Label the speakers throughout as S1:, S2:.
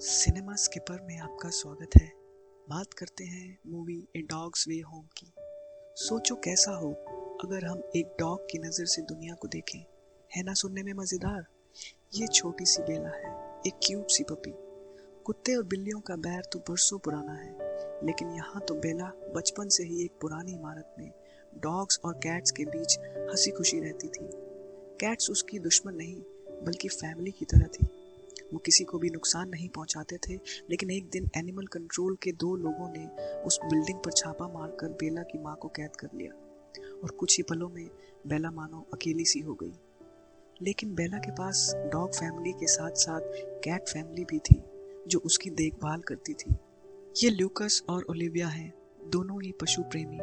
S1: Cinema skipper में आपका स्वागत है। बात करते हैं मूवी ए डॉग्स वे होम की। सोचो कैसा हो अगर हम एक डॉग की नज़र से दुनिया को देखें। है ना सुनने में मज़ेदार। ये छोटी सी बेला है, एक क्यूट सी पपी। कुत्ते और बिल्लियों का बैर तो बरसों पुराना है, लेकिन यहाँ तो बेला बचपन से ही एक पुरानी इमारत में डॉग्स और कैट्स के बीच हंसी खुशी रहती थी। कैट्स उसकी दुश्मन नहीं बल्कि फैमिली की तरह थी। वो किसी को भी नुकसान नहीं पहुंचाते थे, लेकिन एक दिन एनिमल कंट्रोल के दो लोगों ने उस बिल्डिंग पर छापा मारकर बेला की मां को कैद कर लिया और कुछ ही पलों में बेला मानो अकेली सी हो गई। लेकिन बेला के पास डॉग फैमिली के साथ साथ कैट फैमिली भी थी जो उसकी देखभाल करती थी। ये ल्यूकस और ओलिविया हैं, दोनों ही पशु प्रेमी।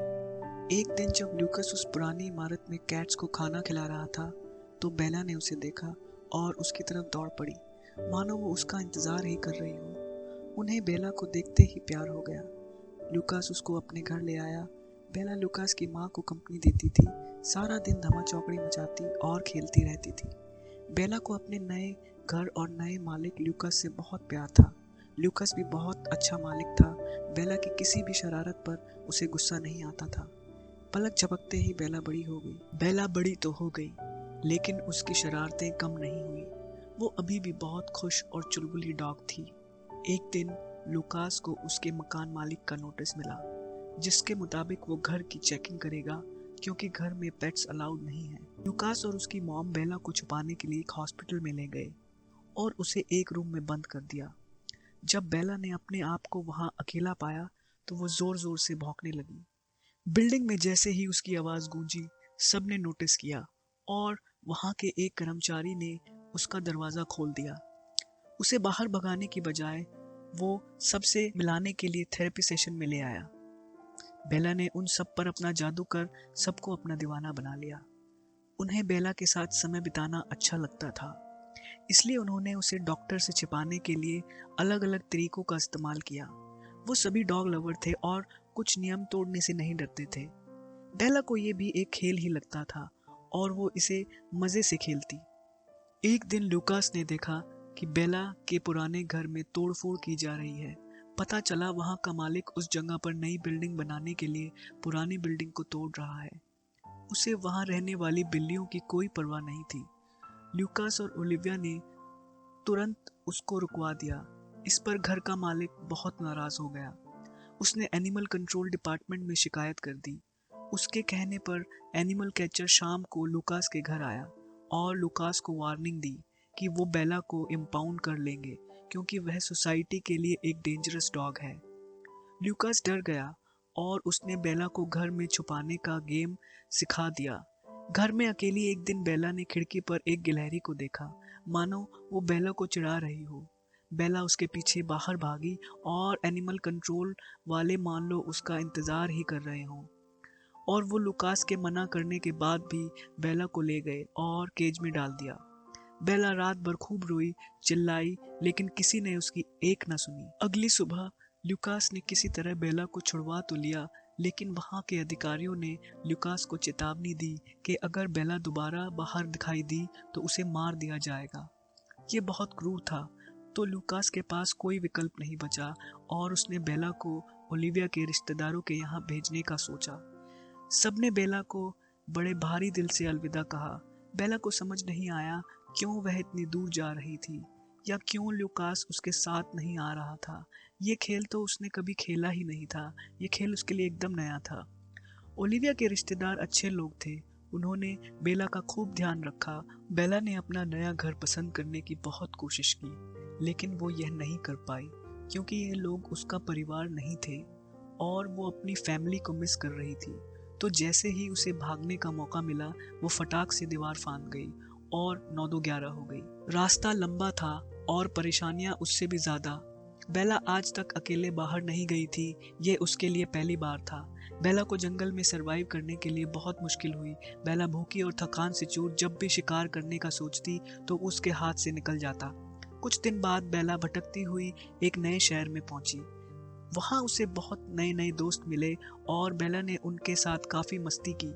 S1: एक दिन जब ल्यूकस उस पुरानी इमारत में कैट्स को खाना खिला रहा था तो बेला ने उसे देखा और उसकी तरफ दौड़ पड़ी, मानो वो उसका इंतजार ही कर रही हो। उन्हें बेला को देखते ही प्यार हो गया। लूकास उसको अपने घर ले आया। बेला लूकास की माँ को कंपनी देती थी, सारा दिन धमा चौकड़ी मचाती और खेलती रहती थी। बेला को अपने नए घर और नए मालिक लूकास से बहुत प्यार था। लूकास भी बहुत अच्छा मालिक था। बेला की किसी भी शरारत पर उसे गुस्सा नहीं आता था। पलक झपकते ही बेला बड़ी हो गई। बेला बड़ी तो हो गई, लेकिन उसकी शरारतें कम नहीं हुई। वो अभी भी बहुत खुश और चुलबुली डॉग थी। एक दिन लूकास को उसके मकान मालिक का नोटिस मिला, जिसके मुताबिक वो घर की चेकिंग करेगा क्योंकि घर में पेट्स अलाउड नहीं है। लूकास और उसकी मॉम बेला को छुपाने के लिए एक हॉस्पिटल में ले गए और उसे एक रूम में बंद कर दिया। जब बेला ने अपने आप को वहां अकेला पाया तो वो जोर जोर से भौंकने लगी। बिल्डिंग में जैसे ही उसकी आवाज गूंजी, सबने नोटिस किया और वहां के एक कर्मचारी ने उसका दरवाजा खोल दिया। उसे बाहर भगाने की बजाय वो सबसे मिलाने के लिए थेरेपी सेशन में ले आया। बेला ने उन सब पर अपना जादू कर सबको अपना दीवाना बना लिया। उन्हें बेला के साथ समय बिताना अच्छा लगता था, इसलिए उन्होंने उसे डॉक्टर से छिपाने के लिए अलग अलग तरीकों का इस्तेमाल किया। वो सभी डॉग लवर थे और कुछ नियम तोड़ने से नहीं डरते थे। बेला को ये भी एक खेल ही लगता था और वो इसे मजे से खेलती। एक दिन लूकास ने देखा कि बेला के पुराने घर में तोड़फोड़ की जा रही है। पता चला वहां का मालिक उस जगह पर नई बिल्डिंग बनाने के लिए पुरानी बिल्डिंग को तोड़ रहा है। उसे वहां रहने वाली बिल्लियों की कोई परवाह नहीं थी। लूकास और ओलिविया ने तुरंत उसको रुकवा दिया। इस पर घर का मालिक बहुत नाराज हो गया। उसने एनिमल कंट्रोल डिपार्टमेंट में शिकायत कर दी। उसके कहने पर एनिमल कैचर शाम को लूकास के घर आया और लूकास को वार्निंग दी कि वो बेला को इम्पाउंड कर लेंगे क्योंकि वह सोसाइटी के लिए एक डेंजरस डॉग है। लूकास डर गया और उसने बेला को घर में छुपाने का गेम सिखा दिया। घर में अकेली एक दिन बेला ने खिड़की पर एक गिलहरी को देखा, मानो वो बेला को चिढ़ा रही हो। बेला उसके पीछे बाहर भागी और एनिमल कंट्रोल वाले मान लो उसका इंतजार ही कर रहे हों। और वो लुकास के मना करने के बाद भी बेला को ले गए और केज में डाल दिया। बेला रात भर खूब रोई, चिल्लाई, लेकिन किसी ने उसकी एक न सुनी। अगली सुबह लुकास ने किसी तरह बेला को छुड़वा तो लिया, लेकिन वहां के अधिकारियों ने लुकास को चेतावनी दी कि अगर बेला दोबारा बाहर दिखाई दी तो उसे मार दिया जाएगा। ये बहुत क्रूर था, तो लुकास के पास कोई विकल्प नहीं बचा और उसने बेला को ओलिविया के रिश्तेदारों के यहाँ भेजने का सोचा। सबने बेला को बड़े भारी दिल से अलविदा कहा। बेला को समझ नहीं आया क्यों वह इतनी दूर जा रही थी या क्यों लूकास उसके साथ नहीं आ रहा था। ये खेल तो उसने कभी खेला ही नहीं था। ये खेल उसके लिए एकदम नया था। ओलिविया के रिश्तेदार अच्छे लोग थे। उन्होंने बेला का खूब ध्यान रखा। बेला ने अपना नया घर पसंद करने की बहुत कोशिश की, लेकिन वो यह नहीं कर पाई क्योंकि ये लोग उसका परिवार नहीं थे और वो अपनी फैमिली को मिस कर रही थी। तो जैसे ही उसे भागने का मौका मिला, वो फटाक से दीवार फांद गई और 9-2-11 हो गई। रास्ता लंबा था और परेशानियां उससे भी ज्यादा। बेला आज तक अकेले बाहर नहीं गई थी, ये उसके लिए पहली बार था। बेला को जंगल में सरवाइव करने के लिए बहुत मुश्किल हुई। बेला भूखी और थकान से चूर जब भी शिकार करने का सोचती तो उसके हाथ से निकल जाता। कुछ दिन बाद बेला भटकती हुई एक नए शहर में पहुंची। वहां उसे बहुत नए नए दोस्त मिले और बेला ने उनके साथ काफी मस्ती की।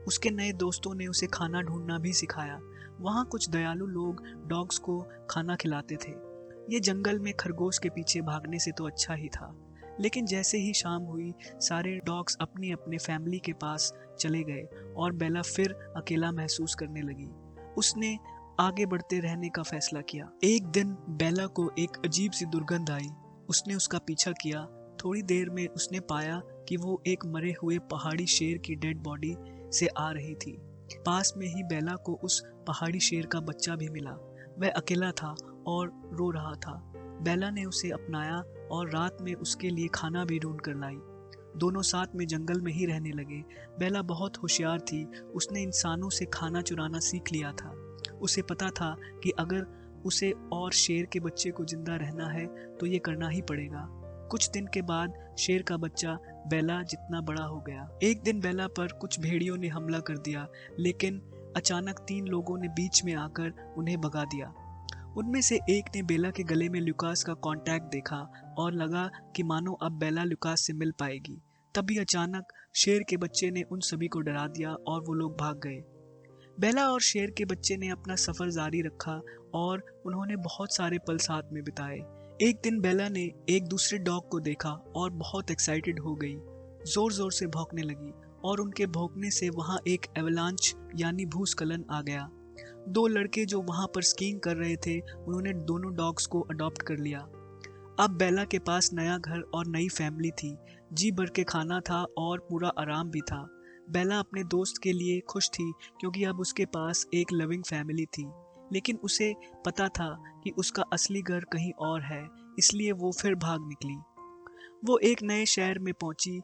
S1: उसके नए दोस्तों ने उसे खाना ढूंढना भी सिखाया। वहां कुछ दयालु लोग डॉग्स को खाना खिलाते थे। ये जंगल में खरगोश के पीछे भागने से तो अच्छा ही था। लेकिन जैसे ही शाम हुई, सारे डॉग्स अपनी अपने फैमिली के पास चले गए और बेला फिर अकेला महसूस करने लगी। उसने आगे बढ़ते रहने का फैसला किया। एक दिन बेला को एक अजीब सी दुर्गंध आई। उसने उसका पीछा किया। थोड़ी देर में उसने पाया कि वो एक मरे हुए पहाड़ी शेर की डेड बॉडी से आ रही थी। पास में ही बेला को उस पहाड़ी शेर का बच्चा भी मिला। वह अकेला था और रो रहा था। बेला ने उसे अपनाया और रात में उसके लिए खाना भी ढूंढ कर लाई। दोनों साथ में जंगल में ही रहने लगे। बेला बहुत होशियार थी। उसने इंसानों से खाना चुराना सीख लिया था। उसे पता था कि अगर उसे और शेर के बच्चे को जिंदा रहना है तो ये करना ही पड़ेगा। कुछ दिन के बाद शेर का बच्चा बेला जितना बड़ा हो गया। एक दिन बेला पर कुछ भेड़ियों ने हमला कर दिया, लेकिन अचानक 3 लोगों ने बीच में आकर उन्हें भगा दिया। उनमें से एक ने बेला के गले में लुकास का कांटेक्ट देखा और लगा कि मानो अब बेला लुकास से मिल पाएगी। तभी अचानक शेर के बच्चे ने उन सभी को डरा दिया और वो लोग भाग गए। बेला और शेर के बच्चे ने अपना सफर जारी रखा और उन्होंने बहुत सारे पल साथ में बिताए। एक दिन बेला ने एक दूसरे डॉग को देखा और बहुत एक्साइटेड हो गई। जोर जोर से भौंकने लगी और उनके भौंकने से वहां एक एवलांच यानी भूस्खलन आ गया। 2 लड़के जो वहां पर स्कीइंग कर रहे थे, उन्होंने दोनों डॉग्स को अडॉप्ट कर लिया। अब बेला के पास नया घर और नई फैमिली थी। जी भर के खाना था और पूरा आराम भी था। बेला अपने दोस्त के लिए खुश थी क्योंकि अब उसके पास एक लविंग फैमिली थी। लेकिन उसे पता था कि उसका असली घर कहीं और है, इसलिए वो फिर भाग निकली। वो एक नए शहर में पहुंची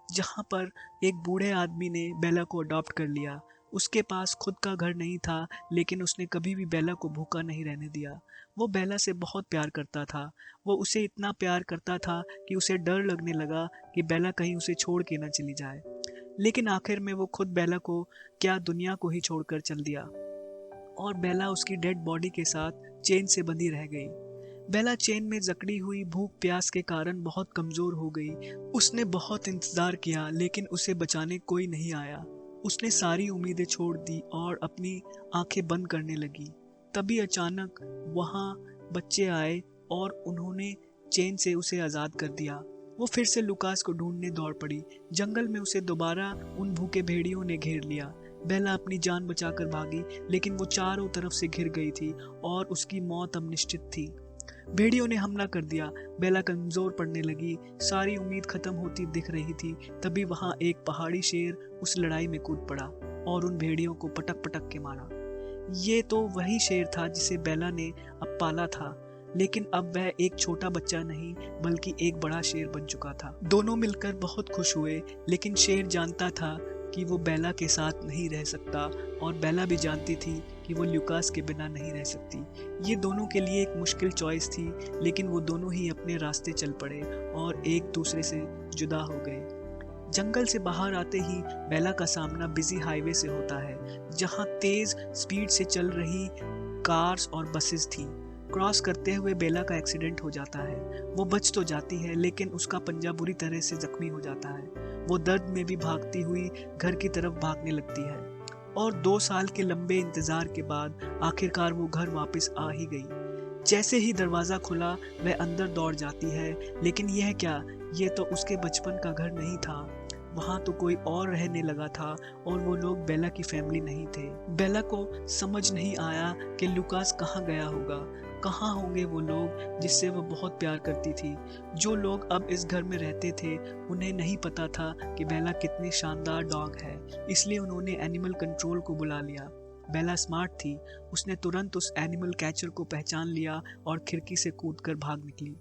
S1: जहां पर एक बूढ़े आदमी ने बेला को अडॉप्ट कर लिया। उसके पास खुद का घर नहीं था, लेकिन उसने कभी भी बेला को भूखा नहीं रहने दिया। वो बेला से बहुत प्यार करता था। वो उसे इतना प्यार करता था कि उसे डर लगने लगा कि बेला कहीं उसे छोड़ के न चली जाए। लेकिन आखिर में वो खुद बेला को क्या दुनिया को ही छोड़कर चल दिया और बेला उसकी डेड बॉडी के साथ चेन से बंधी रह गई। बेला चेन में जकड़ी हुई भूख प्यास के कारण बहुत कमजोर हो गई। उसने बहुत इंतजार किया, लेकिन उसे बचाने कोई नहीं आया। उसने सारी उम्मीदें छोड़ दी और अपनी आंखें बंद करने लगी। तभी अचानक वहां बच्चे आए और उन्होंने चेन से उसे आजाद कर दिया। वो फिर से लुकास को ढूंढने दौड़ पड़ी। जंगल में उसे दोबारा उन भूखे भेड़ियों ने घेर लिया। बेला अपनी जान बचाकर भागी, लेकिन वो चारों तरफ से घिर गई थी और उसकी मौत अब निश्चित थी। भेड़ियों ने हमला कर दिया। बेला कमजोर पड़ने लगी। सारी उम्मीद खत्म होती दिख रही थी। तभी वहां एक पहाड़ी शेर उस लड़ाई में कूद पड़ा और उन भेड़ियों को पटक पटक के मारा। ये तो वही शेर था जिसे बेला ने अब पाला था, लेकिन अब वह एक छोटा बच्चा नहीं बल्कि एक बड़ा शेर बन चुका था। दोनों मिलकर बहुत खुश हुए, लेकिन शेर जानता था कि वो बेला के साथ नहीं रह सकता और बेला भी जानती थी कि वो ल्यूकास के बिना नहीं रह सकती। ये दोनों के लिए एक मुश्किल चॉइस थी, लेकिन वो दोनों ही अपने रास्ते चल पड़े और एक दूसरे से जुदा हो गए। जंगल से बाहर आते ही बेला का सामना बिजी हाईवे से होता है, जहां तेज स्पीड से चल रही कार्स और बसेस थी। क्रॉस करते हुए बेला का एक्सीडेंट हो जाता है। वो बच तो जाती है, लेकिन उसका पंजा बुरी तरह से जख्मी हो जाता है। वो दर्द में भी भागती हुई घर की तरफ भागने लगती है और 2 साल के लंबे इंतजार के बाद आखिरकार वो घर वापस आ ही गई। जैसे ही दरवाजा खुला, वह अंदर दौड़ जाती है, लेकिन यह क्या, ये तो उसके बचपन का घर नहीं था। वहां तो कोई और रहने लगा था और वो लोग बेला की फैमिली नहीं थे। बेला को समझ नहीं आया कि लुकास कहाँ गया होगा। कहाँ होंगे वो लोग जिससे वो बहुत प्यार करती थी। जो लोग अब इस घर में रहते थे, उन्हें नहीं पता था कि बेला कितनी शानदार डॉग है, इसलिए उन्होंने एनिमल कंट्रोल को बुला लिया। बेला स्मार्ट थी। उसने तुरंत उस एनिमल कैचर को पहचान लिया और खिड़की से कूदकर भाग निकली।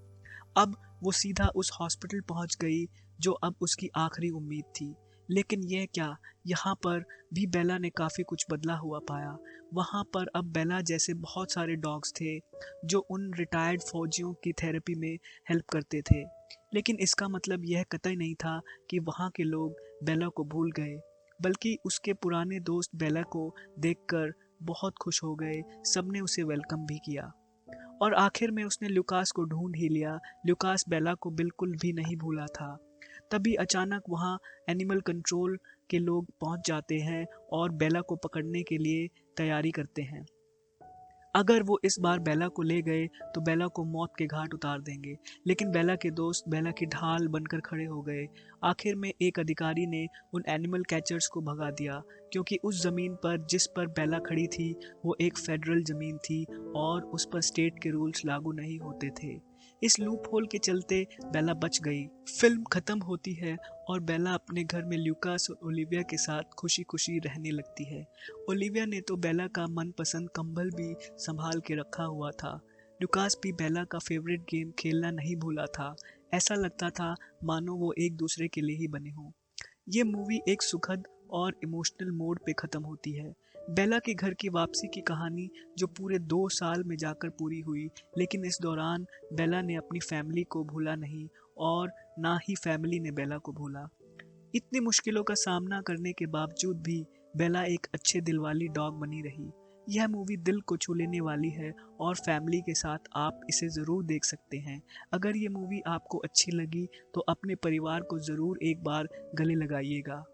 S1: अब वो सीधा उस हॉस्पिटल पहुंच गई जो अब उसकी आखिरी उम्मीद थी। लेकिन यह क्या, यहाँ पर भी बेला ने काफ़ी कुछ बदला हुआ पाया। वहाँ पर अब बेला जैसे बहुत सारे डॉग्स थे जो उन रिटायर्ड फौजियों की थेरेपी में हेल्प करते थे। लेकिन इसका मतलब यह कतई नहीं था कि वहाँ के लोग बेला को भूल गए, बल्कि उसके पुराने दोस्त बेला को देखकर बहुत खुश हो गए। सबने उसे वेलकम भी किया और आखिर में उसने लुकास को ढूंढ ही लिया। लुकास बेला को बिल्कुल भी नहीं भूला था। तभी अचानक वहाँ एनिमल कंट्रोल के लोग पहुँच जाते हैं और बेला को पकड़ने के लिए तैयारी करते हैं। अगर वो इस बार बेला को ले गए तो बेला को मौत के घाट उतार देंगे, लेकिन बेला के दोस्त बेला की ढाल बनकर खड़े हो गए। आखिर में एक अधिकारी ने उन एनिमल कैचर्स को भगा दिया, क्योंकि उस ज़मीन पर जिस पर बेला खड़ी थी वो एक फेडरल ज़मीन थी और उस पर स्टेट के रूल्स लागू नहीं होते थे। इस लूप होल के चलते बेला बच गई। फिल्म खत्म होती है और बेला अपने घर में ल्यूकास और ओलिविया के साथ खुशी खुशी रहने लगती है। ओलिविया ने तो बेला का मनपसंद कंबल भी संभाल के रखा हुआ था। ल्यूकास भी बेला का फेवरेट गेम खेलना नहीं भूला था। ऐसा लगता था मानो वो एक दूसरे के लिए ही बने हों। ये मूवी एक सुखद और इमोशनल मोड पे ख़त्म होती है। बेला के घर की वापसी की कहानी जो पूरे 2 साल में जाकर पूरी हुई, लेकिन इस दौरान बेला ने अपनी फैमिली को भूला नहीं और ना ही फैमिली ने बेला को भूला। इतनी मुश्किलों का सामना करने के बावजूद भी बेला एक अच्छे दिल वाली डॉग बनी रही। यह मूवी दिल को छू लेने वाली है और फैमिली के साथ आप इसे ज़रूर देख सकते हैं। अगर ये मूवी आपको अच्छी लगी तो अपने परिवार को ज़रूर एक बार गले लगाइएगा।